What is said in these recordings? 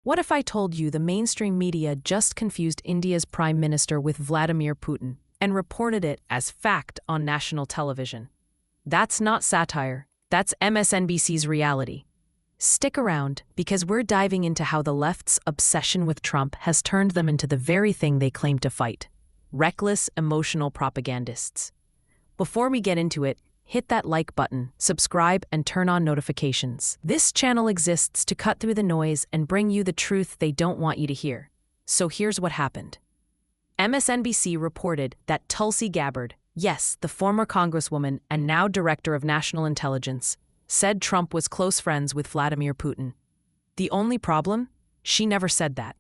What if I told you the mainstream media just confused India's prime minister with Vladimir Putin and reported it as fact on national television? That's not satire, that's MSNBC's reality. Stick around, because we're diving into how the left's obsession with Trump has turned them into the very thing they claim to fight: reckless, emotional propagandists. Before we get into it, hit that like button, subscribe, and turn on notifications. This channel exists to cut through the noise and bring you the truth they don't want you to hear. So here's what happened. MSNBC reported that Tulsi Gabbard, yes, the former congresswoman and now director of national intelligence, said Trump was close friends with Vladimir Putin. The only problem? She never said that.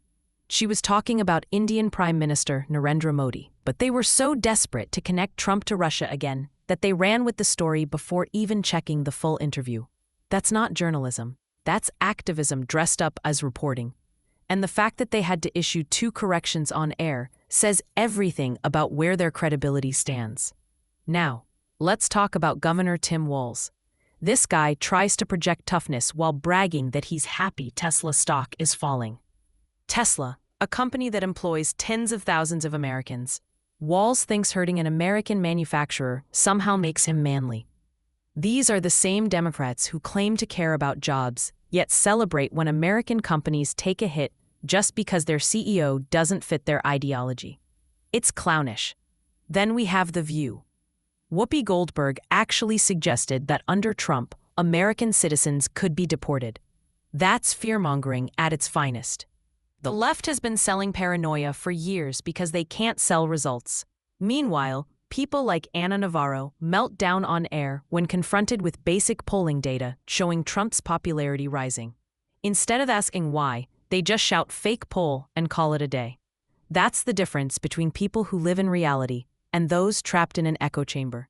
She was talking about Indian Prime Minister Narendra Modi, but they were so desperate to connect Trump to Russia again that they ran with the story before even checking the full interview. That's not journalism. That's activism dressed up as reporting. And the fact that they had to issue 2 corrections on air says everything about where their credibility stands. Now, let's talk about Governor Tim Walz. This guy tries to project toughness while bragging that he's happy Tesla stock is falling. Tesla, a company that employs tens of thousands of Americans, Walz thinks hurting an American manufacturer somehow makes him manly. These are the same Democrats who claim to care about jobs, yet celebrate when American companies take a hit just because their CEO doesn't fit their ideology. It's clownish. Then we have The View. Whoopi Goldberg actually suggested that under Trump, American citizens could be deported. That's fear-mongering at its finest. The left has been selling paranoia for years because they can't sell results. Meanwhile, people like Ana Navarro melt down on air when confronted with basic polling data showing Trump's popularity rising. Instead of asking why, they just shout fake poll and call it a day. That's the difference between people who live in reality and those trapped in an echo chamber.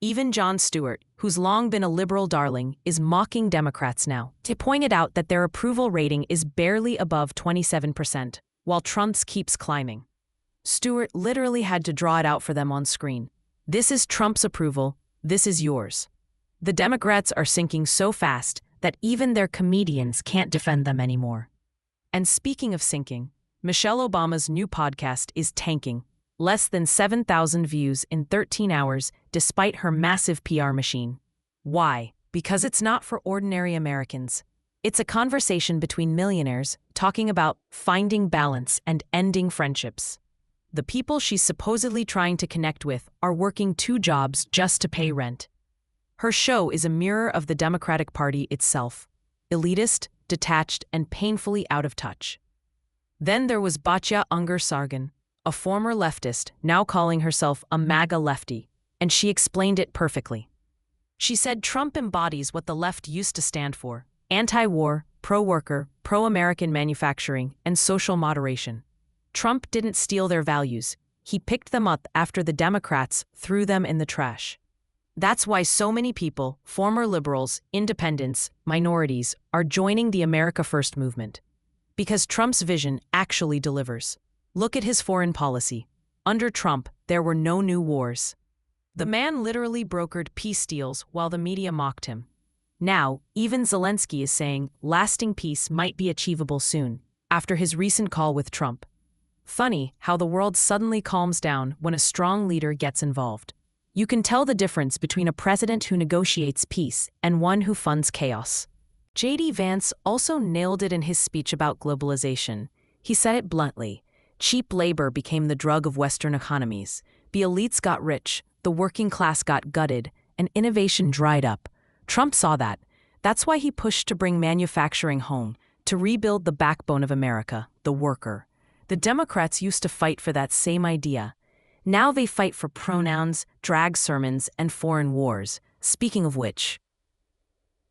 Even Jon Stewart, who's long been a liberal darling, is mocking Democrats now. He pointed out that their approval rating is barely above 27%, while Trump's keeps climbing. Stewart literally had to draw it out for them on screen. This is Trump's approval, this is yours. The Democrats are sinking so fast that even their comedians can't defend them anymore. And speaking of sinking, Michelle Obama's new podcast is tanking. Less than 7,000 views in 13 hours, despite her massive PR machine. Why? Because it's not for ordinary Americans. It's a conversation between millionaires talking about finding balance and ending friendships. The people she's supposedly trying to connect with are working 2 jobs just to pay rent. Her show is a mirror of the Democratic Party itself: elitist, detached, and painfully out of touch. Then there was Batya Ungar-Sargon, a former leftist, now calling herself a MAGA lefty, and she explained it perfectly. She said Trump embodies what the left used to stand for: anti-war, pro-worker, pro-American manufacturing, and social moderation. Trump didn't steal their values. He picked them up after the Democrats threw them in the trash. That's why so many people, former liberals, independents, minorities, are joining the America First movement. Because Trump's vision actually delivers. Look at his foreign policy. Under Trump, there were no new wars. The man literally brokered peace deals while the media mocked him. Now, even Zelensky is saying lasting peace might be achievable soon, after his recent call with Trump. Funny how the world suddenly calms down when a strong leader gets involved. You can tell the difference between a president who negotiates peace and one who funds chaos. J.D. Vance also nailed it in his speech about globalization. He said it bluntly. Cheap labor became the drug of Western economies. The elites got rich, the working class got gutted, and innovation dried up. Trump saw that. That's why he pushed to bring manufacturing home, to rebuild the backbone of America, the worker. The Democrats used to fight for that same idea. Now they fight for pronouns, drag sermons, and foreign wars. Speaking of which,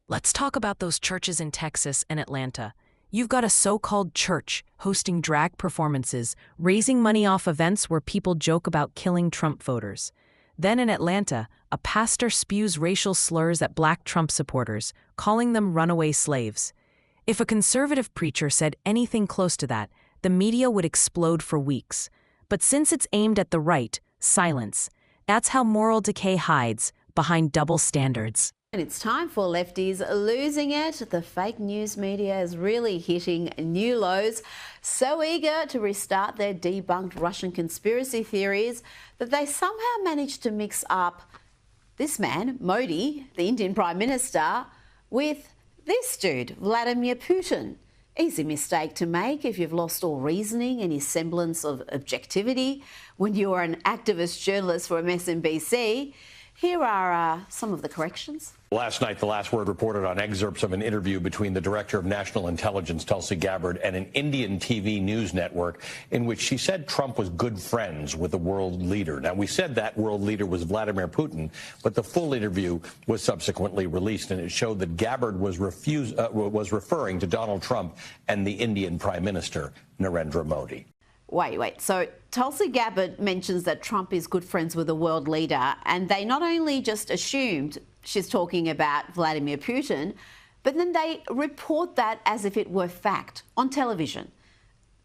let's talk about those churches in Texas and Atlanta. You've got a so-called church hosting drag performances, raising money off events where people joke about killing Trump voters. Then in Atlanta, a pastor spews racial slurs at Black Trump supporters, calling them runaway slaves. If a conservative preacher said anything close to that, the media would explode for weeks. But since it's aimed at the right, silence. That's how moral decay hides behind double standards. And it's time for Lefties Losing It. The fake news media is really hitting new lows, so eager to restart their debunked Russian conspiracy theories that they somehow managed to mix up this man, Modi, the Indian Prime Minister, with this dude, Vladimir Putin. Easy mistake to make if you've lost all reasoning, any semblance of objectivity when you are an activist journalist for MSNBC. Here are some of the corrections. Last night, The Last Word reported on excerpts of an interview between the Director of National Intelligence, Tulsi Gabbard, and an Indian TV news network in which she said Trump was good friends with the world leader. Now, we said that world leader was Vladimir Putin, but the full interview was subsequently released, and it showed that Gabbard was referring to Donald Trump and the Indian Prime Minister, Narendra Modi. Wait. So Tulsi Gabbard mentions that Trump is good friends with the world leader, and they not only just assumed she's talking about Vladimir Putin, but then they report that as if it were fact on television.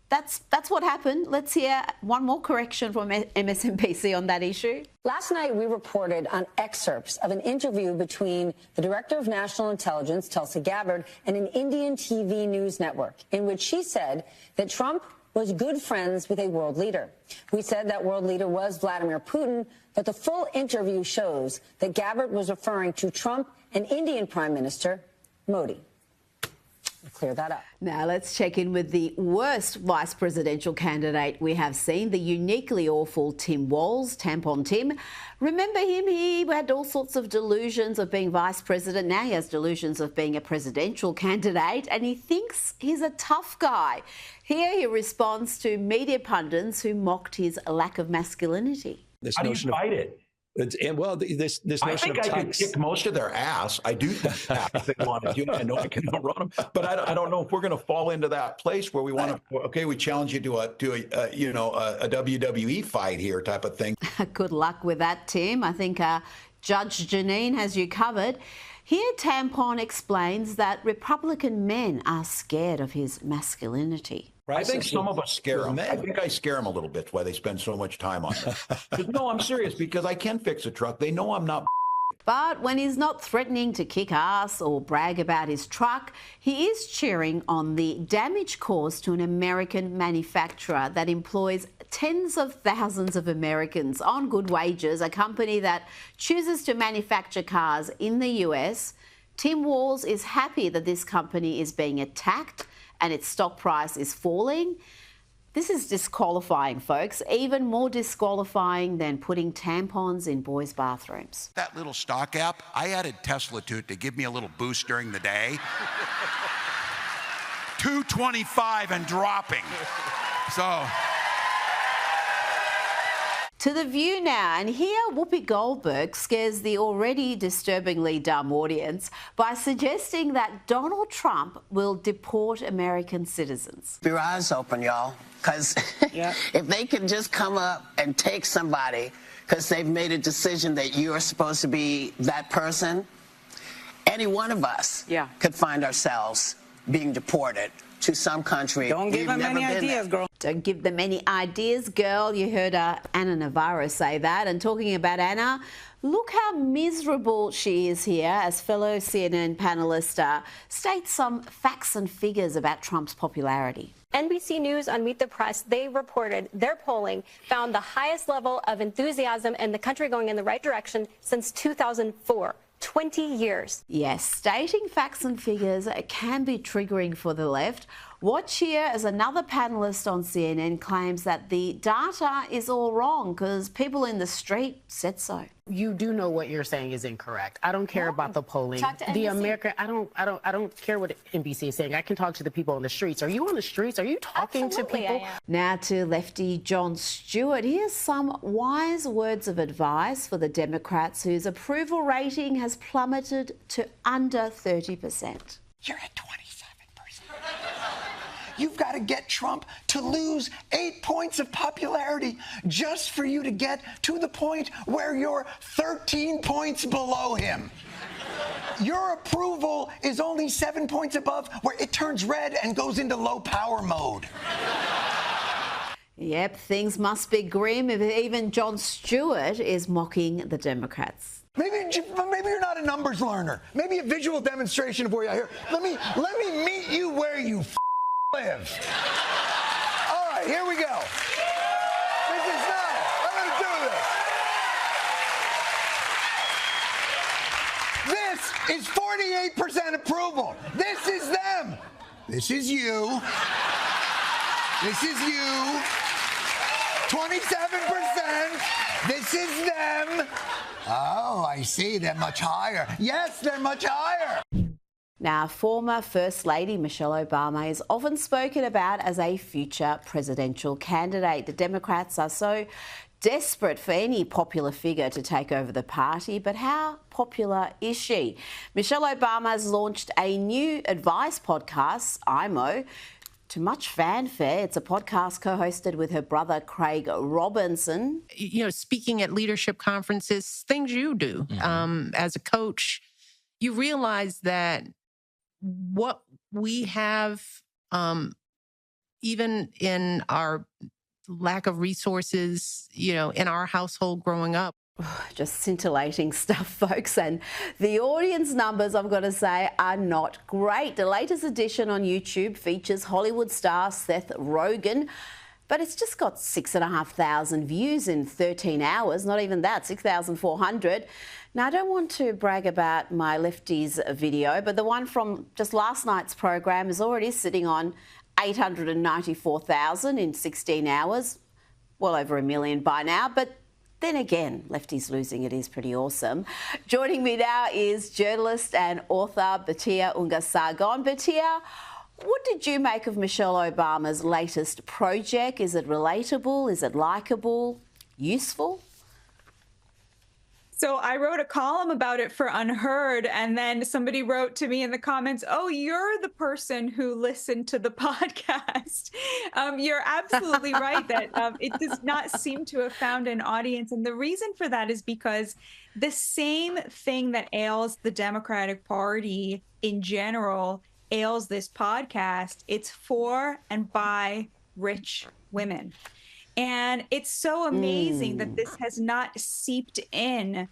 That's what happened. Let's hear one more correction from MSNBC on that issue. Last night, we reported on excerpts of an interview between the Director of National Intelligence, Tulsi Gabbard, and an Indian TV news network in which she said that Trump was good friends with a world leader. We said that world leader was Vladimir Putin, but the full interview shows that Gabbard was referring to Trump and Indian Prime Minister Modi. We'll clear that up. Now let's check in with the worst vice presidential candidate we have seen, the uniquely awful Tim Walz, Tampon Tim. Remember him? He had all sorts of delusions of being vice president. Now he has delusions of being a presidential candidate, and he thinks he's a tough guy. Here he responds to media pundits who mocked his lack of masculinity. How do you fight it? This I think I could kick most of their ass. I do think that if they wanted to. I know I can outrun them, but I don't know if we're going to fall into that place where we want to. Okay, we challenge you to a WWE fight here, type of thing. Good luck with that, Tim. I think Judge Janine has you covered. Here, Tampon explains that Republican men are scared of his masculinity. I think some of us scare them. I think I scare them a little bit why they spend so much time on it. No, I'm serious, because I can fix a truck. They know I'm not. But when he's not threatening to kick ass or brag about his truck, he is cheering on the damage caused to an American manufacturer that employs tens of thousands of Americans on good wages, a company that chooses to manufacture cars in the US. Tim Walz is happy that this company is being attacked and its stock price is falling. This is disqualifying, folks, even more disqualifying than putting tampons in boys' bathrooms. That little stock app, I added Tesla to it to give me a little boost during the day. 225 and dropping. So. To The View now, and here Whoopi Goldberg scares the already disturbingly dumb audience by suggesting that Donald Trump will deport American citizens. Keep your eyes open, y'all, because if they can just come up and take somebody because they've made a decision that you are supposed to be that person, any one of us could find ourselves being deported to some country. Don't give them any ideas, girl. Don't give them any ideas, girl. You heard Anna Navarro say that. And talking about Anna, look how miserable she is here as fellow CNN panelist states some facts and figures about Trump's popularity. NBC News on Meet the Press, they reported their polling found the highest level of enthusiasm in the country going in the right direction since 2004. 20 years. Yes, stating facts and figures can be triggering for the left. Watch here as another panelist on CNN claims that the data is all wrong because people in the street said so. You do know what you're saying is incorrect. I don't care about the polling. The American, I don't care what NBC is saying. I can talk to the people on the streets. Are you on the streets? Are you talking to people? Now to lefty Jon Stewart. Here's some wise words of advice for the Democrats whose approval rating has plummeted to under 30%. You're at 27%. You've got to get Trump to lose 8 points of popularity just for you to get to the point where you're 13 points below him. Your approval is only 7 points above, where it turns red and goes into low power mode. Yep, things must be grim if even Jon Stewart is mocking the Democrats. Maybe you're not a numbers learner. Maybe a visual demonstration of where you're here. Let me meet you where you live. All right, here we go. This is not. I'm going to do this. This is 48% approval. This is them. This is you. This is you. 27%. This is them. Oh, I see. They're much higher. Yes, they're much higher. Now, former First Lady Michelle Obama is often spoken about as a future presidential candidate. The Democrats are so desperate for any popular figure to take over the party, but how popular is she? Michelle Obama has launched a new advice podcast, IMO, to much fanfare. It's a podcast co-hosted with her brother, Craig Robinson. You know, speaking at leadership conferences, things you do as a coach, you realize that what we have, even in our lack of resources, you know, in our household growing up. Just scintillating stuff, folks. And the audience numbers, I've got to say, are not great. The latest edition on YouTube features Hollywood star Seth Rogen, but it's just got 6,500 views in 13 hours. Not even that, 6,400. Now, I don't want to brag about my Lefties video, but the one from just last night's program is already sitting on 894,000 in 16 hours. Well over 1 million by now, but then again, Lefties losing it is pretty awesome. Joining me now is journalist and author Batia Unga-Sargon. Batia, what did you make of Michelle Obama's latest project? Is it relatable? Is it likeable? Useful? So I wrote a column about it for Unheard, and then somebody wrote to me in the comments, oh, you're the person who listened to the podcast. You're absolutely right that it does not seem to have found an audience. And the reason for that is because the same thing that ails the Democratic Party in general ails this podcast. It's for and by rich women. And it's so amazing that this has not seeped in,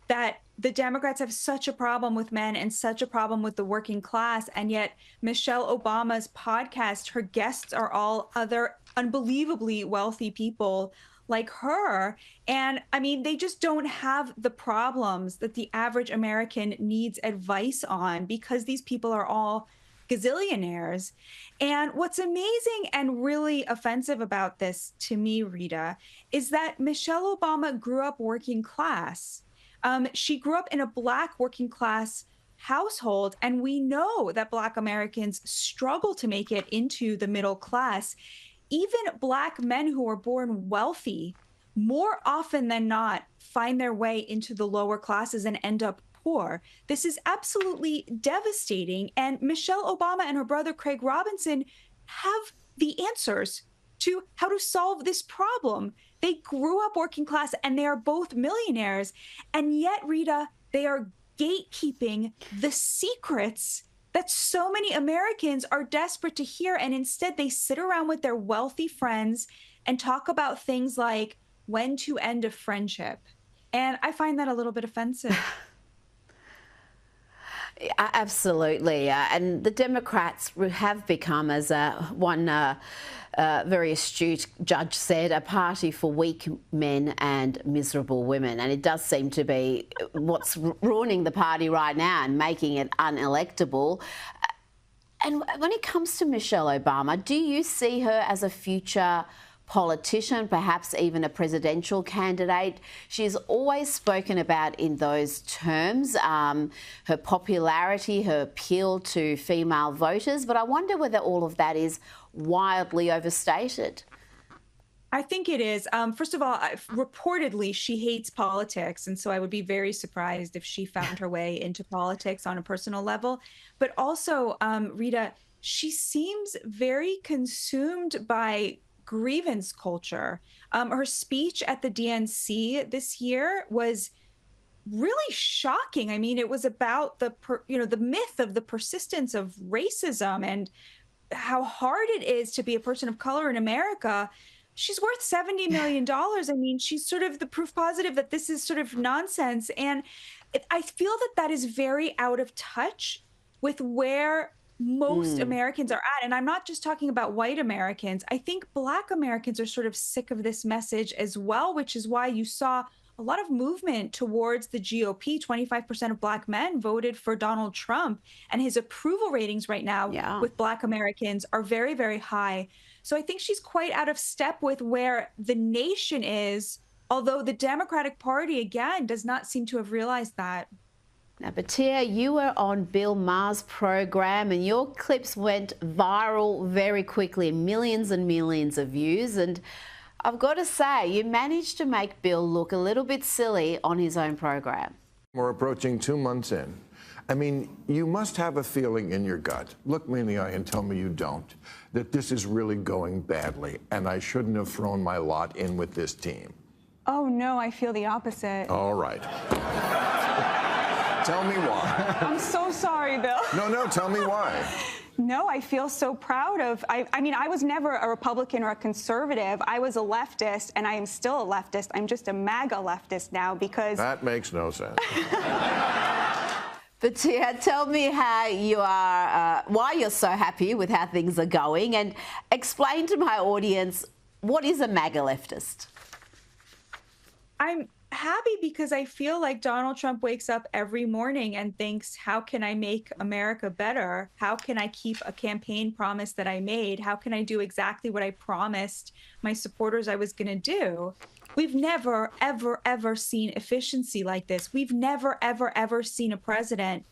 that the Democrats have such a problem with men and such a problem with the working class. And yet Michelle Obama's podcast, her guests are all other unbelievably wealthy people like her. And I mean, they just don't have the problems that the average American needs advice on, because these people are all gazillionaires. And what's amazing and really offensive about this to me, Rita, is that Michelle Obama grew up working class. She grew up in a Black working class household, and we know that Black Americans struggle to make it into the middle class. Even Black men who are born wealthy, more often than not, find their way into the lower classes and end up poor. This is absolutely devastating. And Michelle Obama and her brother Craig Robinson have the answers to how to solve this problem. They grew up working class and they are both millionaires. And yet, Rita, they are gatekeeping the secrets that so many Americans are desperate to hear. And instead, they sit around with their wealthy friends and talk about things like when to end a friendship. And I find that a little bit offensive. Absolutely. And the Democrats have become, as one very astute judge said, a party for weak men and miserable women. And it does seem to be what's ruining the party right now and making it unelectable. And when it comes to Michelle Obama, do you see her as a future politician, perhaps even a presidential candidate? She's always spoken about in those terms, her popularity, her appeal to female voters. But I wonder whether all of that is wildly overstated. I think it is. First of all, reportedly, she hates politics. And so I would be very surprised if she found her way into politics on a personal level. But also, Rita, she seems very consumed by grievance culture. Her speech at the DNC this year was really shocking. I mean, it was about the myth of the persistence of racism and how hard it is to be a person of color in America. She's worth $70 million. I mean, she's sort of the proof positive that this is sort of nonsense. And I feel that that is very out of touch with where most Americans are at. And I'm not just talking about white Americans. I think Black Americans are sort of sick of this message as well, which is why you saw a lot of movement towards the GOP. 25% of Black men voted for Donald Trump, and his approval ratings right now with Black Americans are very, very high. So I think she's quite out of step with where the nation is, although the Democratic Party, again, does not seem to have realized that. Now, Batia, you were on Bill Maher's program and your clips went viral very quickly, millions and millions of views. And I've got to say, you managed to make Bill look a little bit silly on his own program. We're approaching 2 months in. I mean, you must have a feeling in your gut, look me in the eye and tell me you don't, that this is really going badly and I shouldn't have thrown my lot in with this team. Oh, no, I feel the opposite. All right. Tell me why. I'm so sorry, Bill. No, tell me why. No, I feel so proud of, I mean, I was never a Republican or a conservative. I was a leftist, and I am still a leftist. I'm just a MAGA leftist now because... That makes no sense. But tell me how you are, why you're so happy with how things are going, and explain to my audience, what is a MAGA leftist? I'm happy because I feel like Donald Trump wakes up every morning and thinks, how can I make America better? How can I keep a campaign promise that I made? How can I do exactly what I promised my supporters I was going to do? We've never, ever, ever seen efficiency like this. We've never, ever, ever seen a president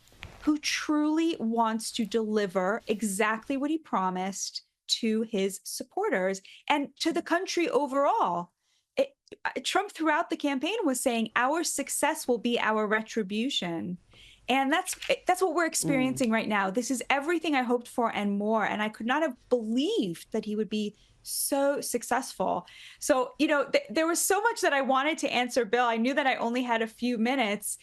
who truly wants to deliver exactly what he promised to his supporters and to the country overall. Trump throughout the campaign was saying our success will be our retribution. And that's what we're experiencing right now. This is everything I hoped for and more. And I could not have believed that he would be so successful. So, you know, there was so much that I wanted to answer, Bill. I knew that I only had a few minutes.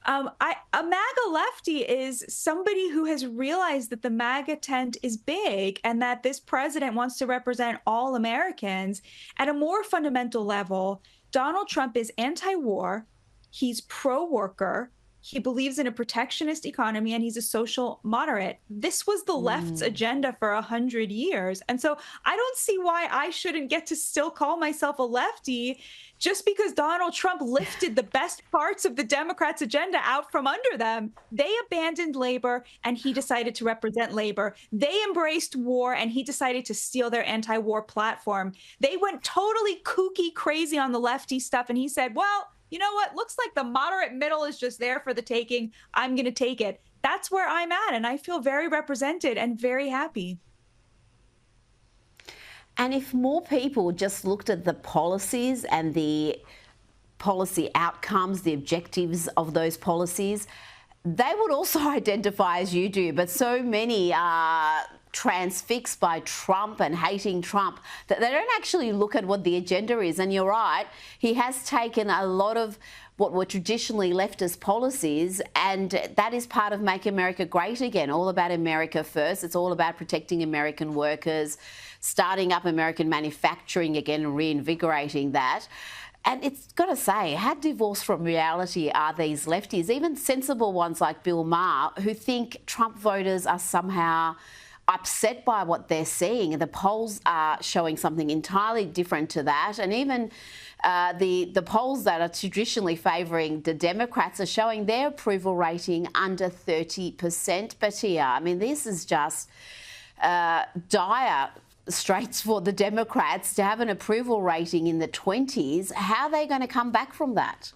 A MAGA lefty is somebody who has realized that the MAGA tent is big and that this president wants to represent all Americans. At a more fundamental level, Donald Trump is anti-war, he's pro-worker, he believes in a protectionist economy, and he's a social moderate. This was the left's agenda for 100 years. And so I don't see why I shouldn't get to still call myself a lefty just because Donald Trump lifted the best parts of the Democrats' agenda out from under them. They abandoned labor, and he decided to represent labor. They embraced war, and he decided to steal their anti-war platform. They went totally kooky crazy on the lefty stuff, and he said, well, you know what? Looks like the moderate middle is just there for the taking. I'm going to take it. That's where I'm at, and I feel very represented and very happy. And if more people just looked at the policies and the policy outcomes, the objectives of those policies, they would also identify as you do. But so many are transfixed by Trump and hating Trump that they don't actually look at what the agenda is. And you're right, he has taken a lot of what were traditionally leftist policies, and that is part of Make America Great Again, all about America first. It's all about protecting American workers, starting up American manufacturing again and reinvigorating that. And it's got to say, how divorced from reality are these lefties, even sensible ones like Bill Maher, who think Trump voters are somehow upset by what they're seeing, and the polls are showing something entirely different to that. And even the polls that are traditionally favouring the Democrats are showing their approval rating under 30%. But yeah, I mean, this is just dire straits for the Democrats to have an approval rating in the 20s. How are they going to come back from that?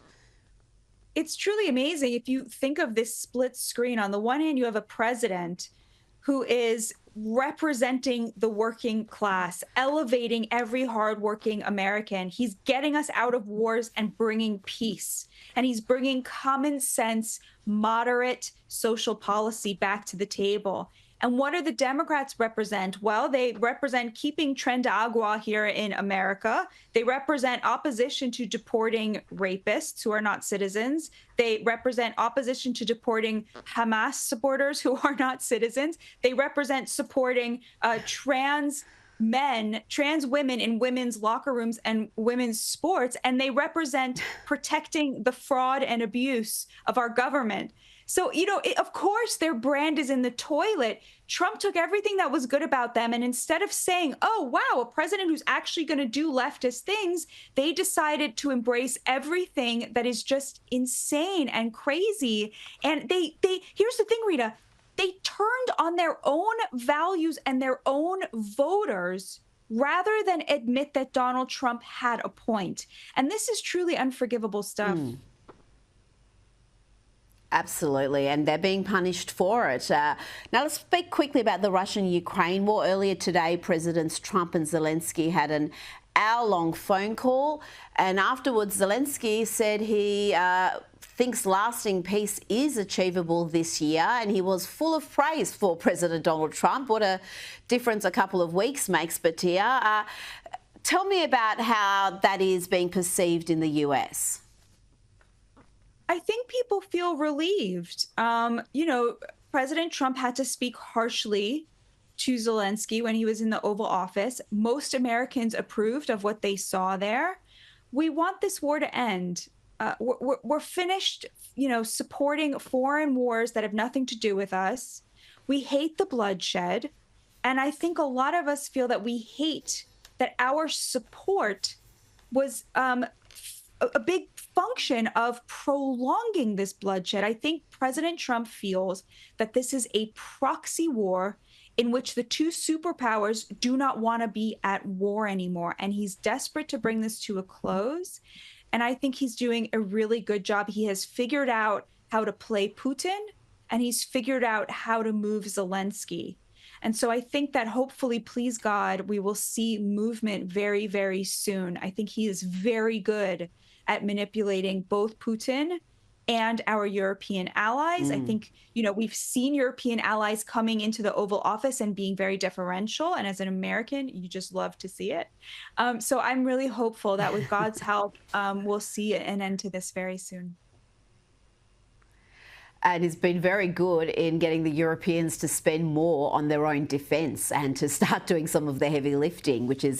It's truly amazing. If you think of this split screen, on the one hand, you have a president who is representing the working class, elevating every hardworking American. He's getting us out of wars and bringing peace. And he's bringing common sense, moderate social policy back to the table. And what do the Democrats represent? Well, they represent keeping Tren de Agua here in America. They represent opposition to deporting rapists who are not citizens. They represent opposition to deporting Hamas supporters who are not citizens. They represent supporting trans men, trans women in women's locker rooms and women's sports, and they represent protecting the fraud and abuse of our government. So, of course, their brand is in the toilet. Trump took everything that was good about them, and instead of saying, oh, wow, a president who's actually going to do leftist things, they decided to embrace everything that is just insane and crazy. And here's the thing, Rita, they turned on their own values and their own voters rather than admit that Donald Trump had a point. And this is truly unforgivable stuff. Absolutely, and they're being punished for it. Now, let's speak quickly about the Russian-Ukraine war. Earlier today, Presidents Trump and Zelensky had an hour-long phone call, and afterwards, Zelensky said he thinks lasting peace is achievable this year, and he was full of praise for President Donald Trump. What a difference a couple of weeks makes, Batia. Tell me about how that is being perceived in the US. I think people feel relieved. President Trump had to speak harshly to Zelensky when he was in the Oval Office. Most Americans approved of what they saw there. We want this war to end. We're finished, supporting foreign wars that have nothing to do with us. We hate the bloodshed. And I think a lot of us feel that we hate that our support was a big function of prolonging this bloodshed. I think President Trump feels that this is a proxy war in which the two superpowers do not want to be at war anymore. And he's desperate to bring this to a close. And I think he's doing a really good job. He has figured out how to play Putin, and he's figured out how to move Zelensky. And so I think that hopefully, please God, we will see movement very, very soon. I think he is very good at manipulating both Putin and our European allies. I think, we've seen European allies coming into the Oval Office and being very deferential. And as an American, you just love to see it. So I'm really hopeful that with God's help, we'll see an end to this very soon. And he's been very good in getting the Europeans to spend more on their own defence and to start doing some of the heavy lifting, which has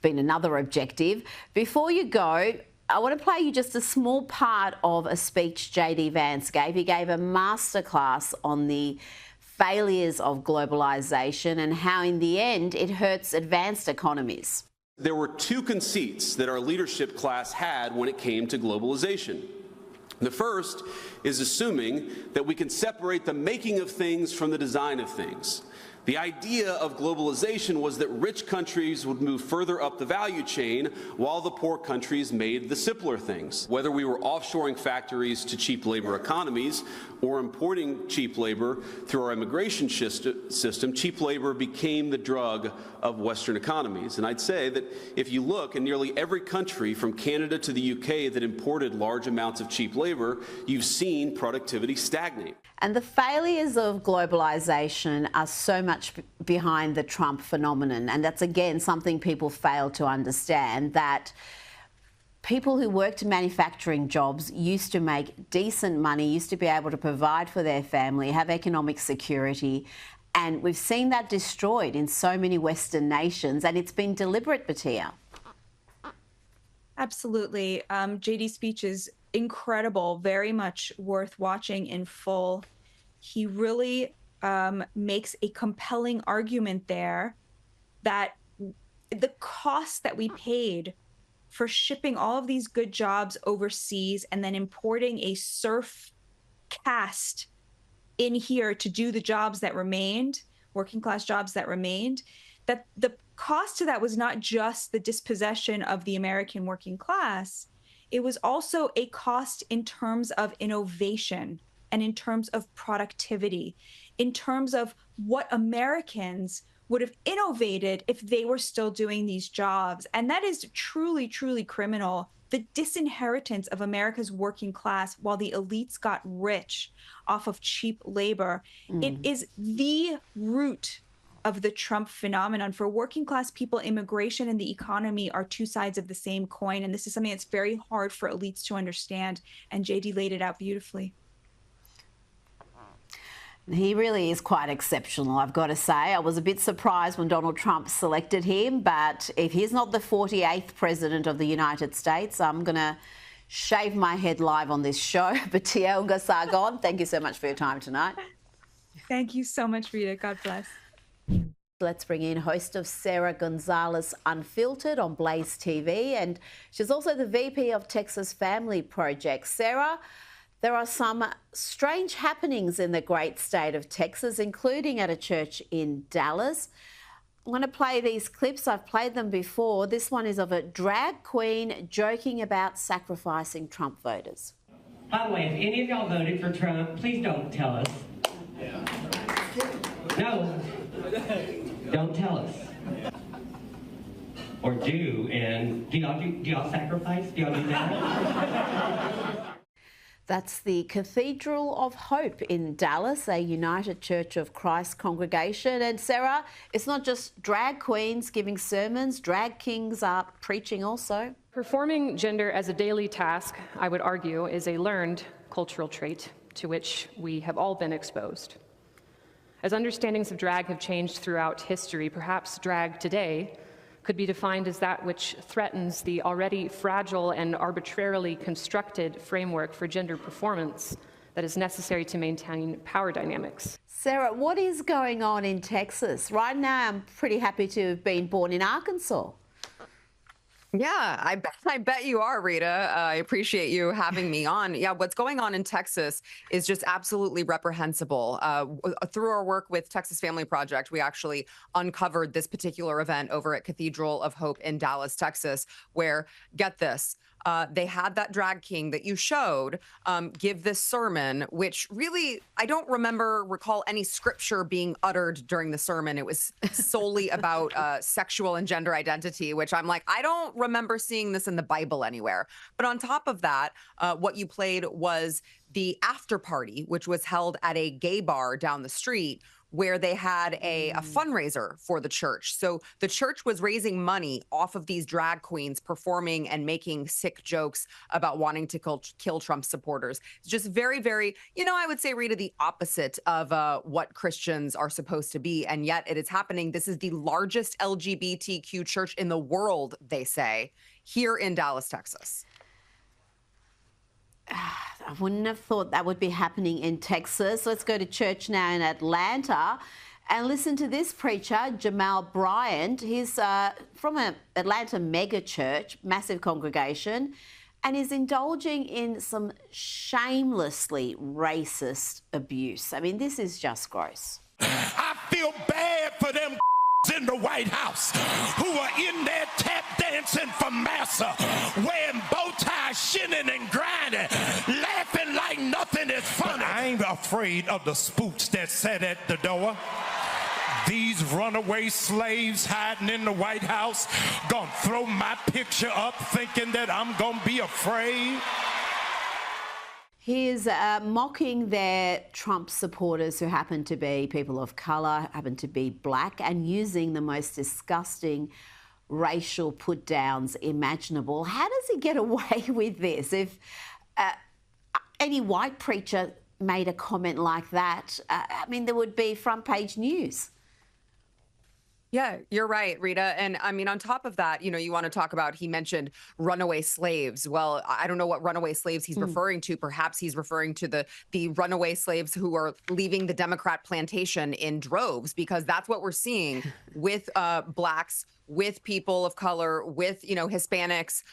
been another objective. Before you go, I want to play you just a small part of a speech J.D. Vance gave. He gave a masterclass on the failures of globalisation and how, in the end, it hurts advanced economies. There were two conceits that our leadership class had when it came to globalization. The first is assuming that we can separate the making of things from the design of things. The idea of globalization was that rich countries would move further up the value chain while the poor countries made the simpler things. Whether we were offshoring factories to cheap labor economies or importing cheap labor through our immigration system, cheap labor became the drug of Western economies. And I'd say that if you look in nearly every country from Canada to the UK that imported large amounts of cheap labor, you've seen productivity stagnate. And the failures of globalisation are so much behind the Trump phenomenon. And that's, again, something people fail to understand, that people who worked manufacturing jobs used to make decent money, used to be able to provide for their family, have economic security. And we've seen that destroyed in so many Western nations, and it's been deliberate, Batia. Absolutely. JD's speech is incredible, very much worth watching in full. He really makes a compelling argument there that the cost that we paid for shipping all of these good jobs overseas and then importing a serf caste in here to do the jobs that remained, working class jobs that remained, that the cost to that was not just the dispossession of the American working class, it was also a cost in terms of innovation and in terms of productivity, in terms of what Americans would have innovated if they were still doing these jobs. And that is truly, truly criminal. The disinheritance of America's working class while the elites got rich off of cheap labor. It is the root of the Trump phenomenon. For working class people, immigration and the economy are two sides of the same coin. And this is something that's very hard for elites to understand. And JD laid it out beautifully. He really is quite exceptional, I've got to say. I was a bit surprised when Donald Trump selected him, but if he's not the 48th president of the United States, I'm going to shave my head live on this show. But Tielga Sargon, thank you so much for your time tonight. Thank you so much, Rita. God bless. Let's bring in host of Sarah Gonzalez Unfiltered on Blaze TV, and she's also the VP of Texas Family Project. Sarah, there are some strange happenings in the great state of Texas, including at a church in Dallas. I'm going to play these clips. I've played them before. This one is of a drag queen joking about sacrificing Trump voters. By the way, if any of y'all voted for Trump, please don't tell us. No, don't tell us. Or do, and do y'all sacrifice? Do y'all do that? That's the Cathedral of Hope in Dallas, a United Church of Christ congregation. And Sarah, it's not just drag queens giving sermons, drag kings are preaching also. Performing gender as a daily task, I would argue, is a learned cultural trait to which we have all been exposed. As understandings of drag have changed throughout history, perhaps drag today could be defined as that which threatens the already fragile and arbitrarily constructed framework for gender performance that is necessary to maintain power dynamics. Sarah, what is going on in Texas? Right now, I'm pretty happy to have been born in Arkansas. Yeah, I bet you are, Rita. I appreciate you having me on. Yeah, what's going on in Texas is just absolutely reprehensible. Through our work with Texas Family Project, we actually uncovered this particular event over at Cathedral of Hope in Dallas, Texas, where, get this, they had that drag king that you showed give this sermon, which really, I don't recall any scripture being uttered during the sermon. It was solely about sexual and gender identity, which I'm like, I don't remember seeing this in the Bible anywhere. But on top of that, what you played was the after party, which was held at a gay bar down the street, where they had a fundraiser for the church. So the church was raising money off of these drag queens performing and making sick jokes about wanting to kill Trump supporters. It's just very, very, I would say, Rita, the opposite of what Christians are supposed to be. And yet it is happening. This is the largest LGBTQ church in the world, they say, here in Dallas, Texas. I wouldn't have thought that would be happening in Texas. Let's go to church now in Atlanta and listen to this preacher, Jamal Bryant. He's from an Atlanta mega church, massive congregation, and is indulging in some shamelessly racist abuse. I mean, this is just gross. I feel bad for them in the White House who are in there tap dancing for massa, wearing bow ties, shinning and grinding, laughing like nothing is funny. But I ain't afraid of the spooks that sat at the door. These runaway slaves hiding in the White House gonna throw my picture up thinking that I'm gonna be afraid. He is mocking their Trump supporters who happen to be people of colour, happen to be black, and using the most disgusting racial put-downs imaginable. How does he get away with this? If any white preacher made a comment like that, I mean, there would be front-page news. Yeah, you're right, Rita. And I mean, on top of that, you want to talk about, he mentioned runaway slaves. Well, I don't know what runaway slaves he's referring to. Perhaps he's referring to the runaway slaves who are leaving the Democrat plantation in droves, because that's what we're seeing with blacks, with people of color, with, Hispanics.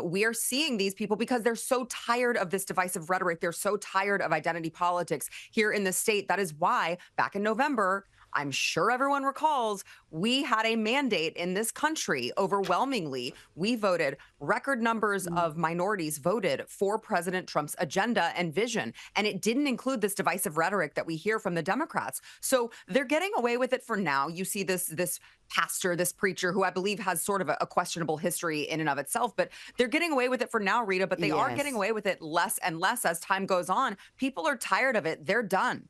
We are seeing these people because they're so tired of this divisive rhetoric. They're so tired of identity politics here in the state. That is why back in November, I'm sure everyone recalls, we had a mandate in this country. Overwhelmingly, we voted, record numbers of minorities voted for President Trump's agenda and vision. And it didn't include this divisive rhetoric that we hear from the Democrats. So they're getting away with it for now. You see this pastor, this preacher, who I believe has sort of a questionable history in and of itself, but they're getting away with it for now, Rita, but they are getting away with it less and less as time goes on. People are tired of it. They're done.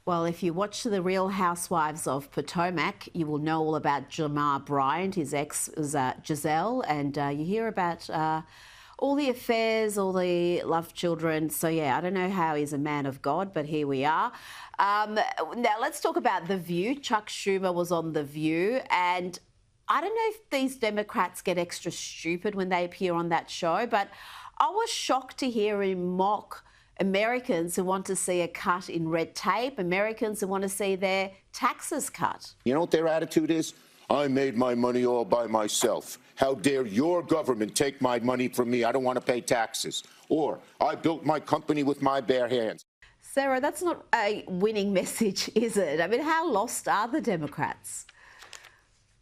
Well, if you watch The Real Housewives of Potomac, you will know all about Jamal Bryant. His ex was Giselle, and you hear about all the affairs, all the love children. So, yeah, I don't know how he's a man of God, but here we are. Now, let's talk about The View. Chuck Schumer was on The View, and I don't know if these Democrats get extra stupid when they appear on that show, but I was shocked to hear him mock Americans who want to see a cut in red tape, Americans who want to see their taxes cut. You know what their attitude is? I made my money all by myself. How dare your government take my money from me? I don't want to pay taxes. Or I built my company with my bare hands. Sarah, that's not a winning message, is it? I mean, how lost are the Democrats?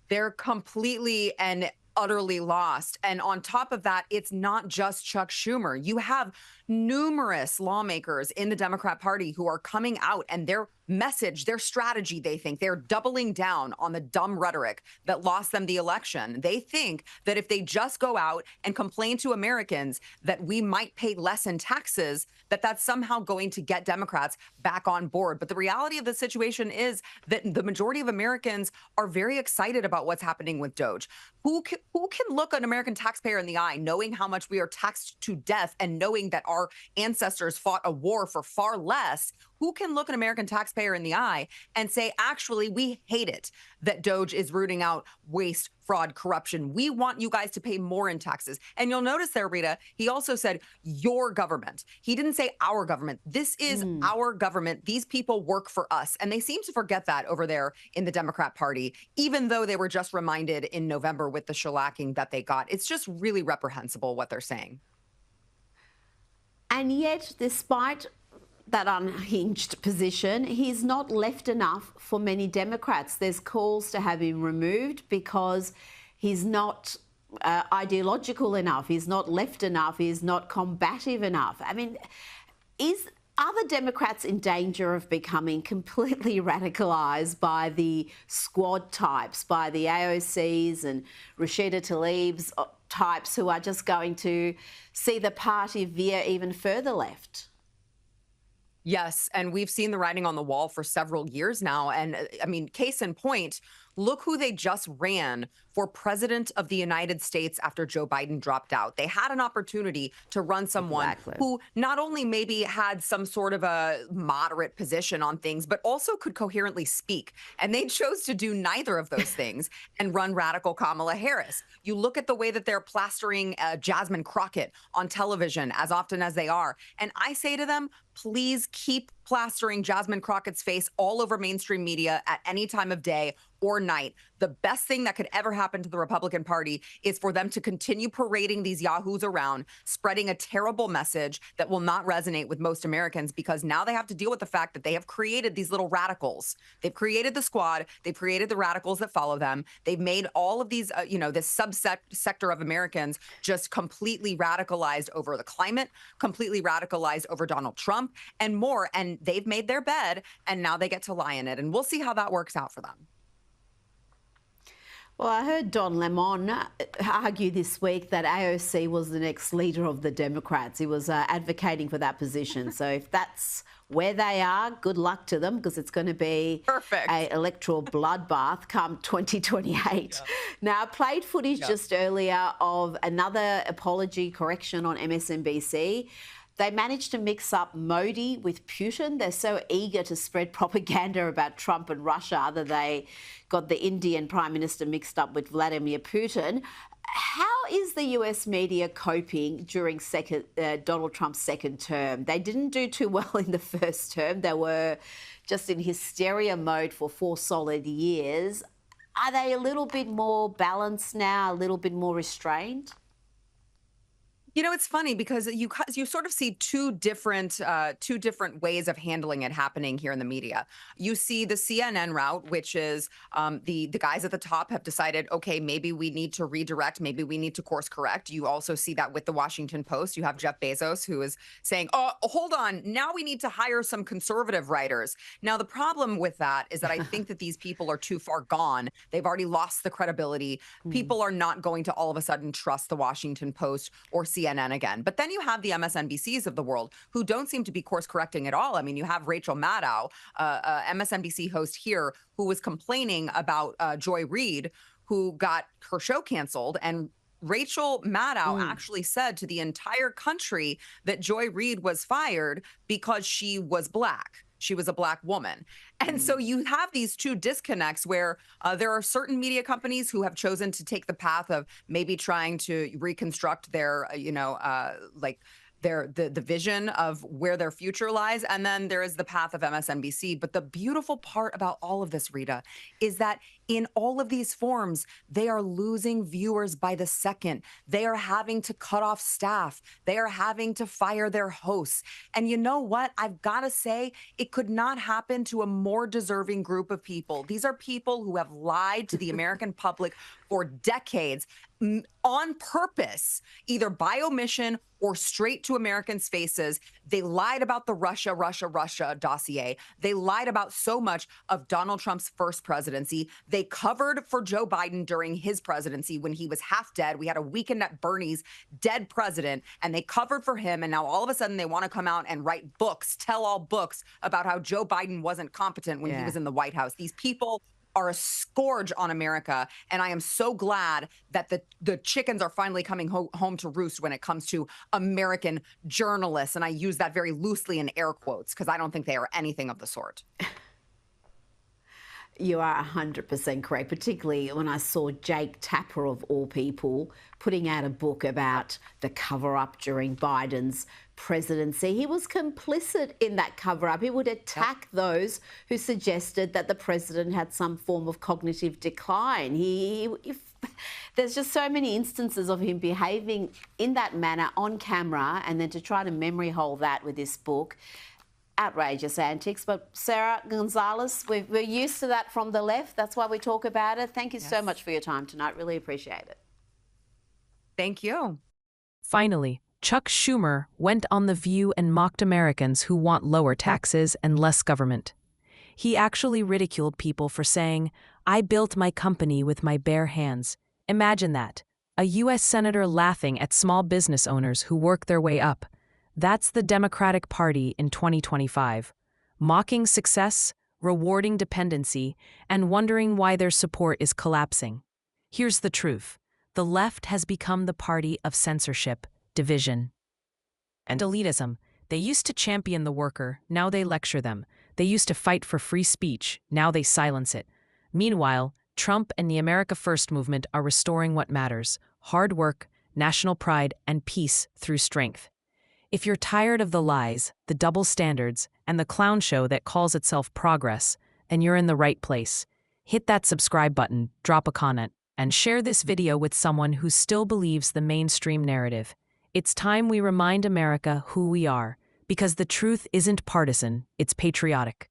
They're completely and utterly lost. And on top of that, it's not just Chuck Schumer. You have numerous lawmakers in the Democrat Party who are coming out, and their message, their strategy, they think they're doubling down on the dumb rhetoric that lost them the election. They think that if they just go out and complain to Americans that we might pay less in taxes, that that's somehow going to get Democrats back on board. But the reality of the situation is that the majority of Americans are very excited about what's happening with Doge. Who can look an American taxpayer in the eye, knowing how much we are taxed to death and knowing that our ancestors fought a war for far less? Who can look an American taxpayer in the eye and say, actually, we hate it that Doge is rooting out waste, fraud, corruption. We want you guys to pay more in taxes. And you'll notice there, Rita, he also said your government. He didn't say our government. This is our government. These people work for us. And they seem to forget that over there in the Democrat Party, even though they were just reminded in November with the shellacking that they got. It's just really reprehensible what they're saying. And yet, despite that unhinged position, he's not left enough for many Democrats. There's calls to have him removed because he's not ideological enough, he's not left enough, he's not combative enough. I mean, are the Democrats in danger of becoming completely radicalised by the squad types, by the AOCs and Rashida Tlaib's types who are just going to see the party veer even further left? Yes, and we've seen the writing on the wall for several years now. And I mean, case in point, look who they just ran for president of the United States after Joe Biden dropped out. They had an opportunity to run someone who not only maybe had some sort of a moderate position on things, but also could coherently speak. And they chose to do neither of those things and run radical Kamala Harris. You look at the way that they're plastering Jasmine Crockett on television as often as they are. And I say to them, please keep plastering Jasmine Crockett's face all over mainstream media at any time of day or night. The best thing that could ever happen to the Republican Party is for them to continue parading these yahoos around, spreading a terrible message that will not resonate with most Americans, because now they have to deal with the fact that they have created these little radicals. They've created the squad. They've created the radicals that follow them. They've made all of these, this subsector of Americans just completely radicalized over the climate, completely radicalized over Donald Trump and more. And they've made their bed, and now they get to lie in it. And we'll see how that works out for them. Well, I heard Don Lemon argue this week that AOC was the next leader of the Democrats. He was advocating for that position. So if that's where they are, good luck to them, because it's going to be an electoral bloodbath come 2028. Yeah. Now, I played footage just earlier of another apology correction on MSNBC. They managed to mix up Modi with Putin. They're so eager to spread propaganda about Trump and Russia that they got the Indian Prime Minister mixed up with Vladimir Putin. How is the US media coping during Donald Trump's second term? They didn't do too well in the first term. They were just in hysteria mode for 4 solid years. Are they a little bit more balanced now, a little bit more restrained? You know, it's funny because you sort of see two different ways of handling it happening here in the media. You see the CNN route, which is the guys at the top have decided, okay, maybe we need to redirect, maybe we need to course correct. You also see that with the Washington Post. You have Jeff Bezos, who is saying, oh, hold on, now we need to hire some conservative writers. Now, the problem with that is that I think that these people are too far gone. They've already lost the credibility. People are not going to all of a sudden trust the Washington Post or CNN again. But then you have the MSNBCs of the world who don't seem to be course correcting at all. I mean, you have Rachel Maddow, MSNBC host here, who was complaining about Joy Reid, who got her show canceled and Rachel Maddow actually said to the entire country that Joy Reid was fired because she was Black. She was a Black woman. And so you have these two disconnects where there are certain media companies who have chosen to take the path of maybe trying to reconstruct their, the vision of where their future lies. And then there is the path of MSNBC. But the beautiful part about all of this, Rita, is that in all of these forms, they are losing viewers by the second. They are having to cut off staff. They are having to fire their hosts. And you know what? I've got to say, it could not happen to a more deserving group of people. These are people who have lied to the American public for decades on purpose, either by omission or straight to Americans' faces. They lied about the Russia dossier. They lied about so much of Donald Trump's first presidency. They covered for Joe Biden during his presidency when he was half dead. We had a Weekend at Bernie's dead president, and they covered for him. And now all of a sudden they want to come out and write books, tell-all books about how Joe Biden wasn't competent when he was in the White House. These people are a scourge on America, and I am so glad that the chickens are finally coming home to roost when it comes to American journalists, and I use that very loosely in air quotes because I don't think they are anything of the sort. You are 100% correct, particularly when I saw Jake Tapper, of all people, putting out a book about the cover-up during Biden's presidency. He was complicit in that cover-up. He would attack those who suggested that the president had some form of cognitive decline. There's just so many instances of him behaving in that manner on camera, and then to try to memory hole that with this book. Outrageous antics. But Sarah Gonzalez, we're used to that from the left. That's why we talk about it. Thank you so much for your time tonight. Really appreciate it. Thank you. Finally, Chuck Schumer went on The View and mocked Americans who want lower taxes and less government. He actually ridiculed people for saying, "I built my company with my bare hands." Imagine that. A U.S. senator laughing at small business owners who work their way up. That's the Democratic Party in 2025, mocking success, rewarding dependency, and wondering why their support is collapsing. Here's the truth. The left has become the party of censorship, division, and elitism. They used to champion the worker, now they lecture them. They used to fight for free speech, now they silence it. Meanwhile, Trump and the America First movement are restoring what matters: hard work, national pride, and peace through strength. If you're tired of the lies, the double standards, and the clown show that calls itself progress, then you're in the right place. Hit that subscribe button, drop a comment, and share this video with someone who still believes the mainstream narrative. It's time we remind America who we are, because the truth isn't partisan, it's patriotic.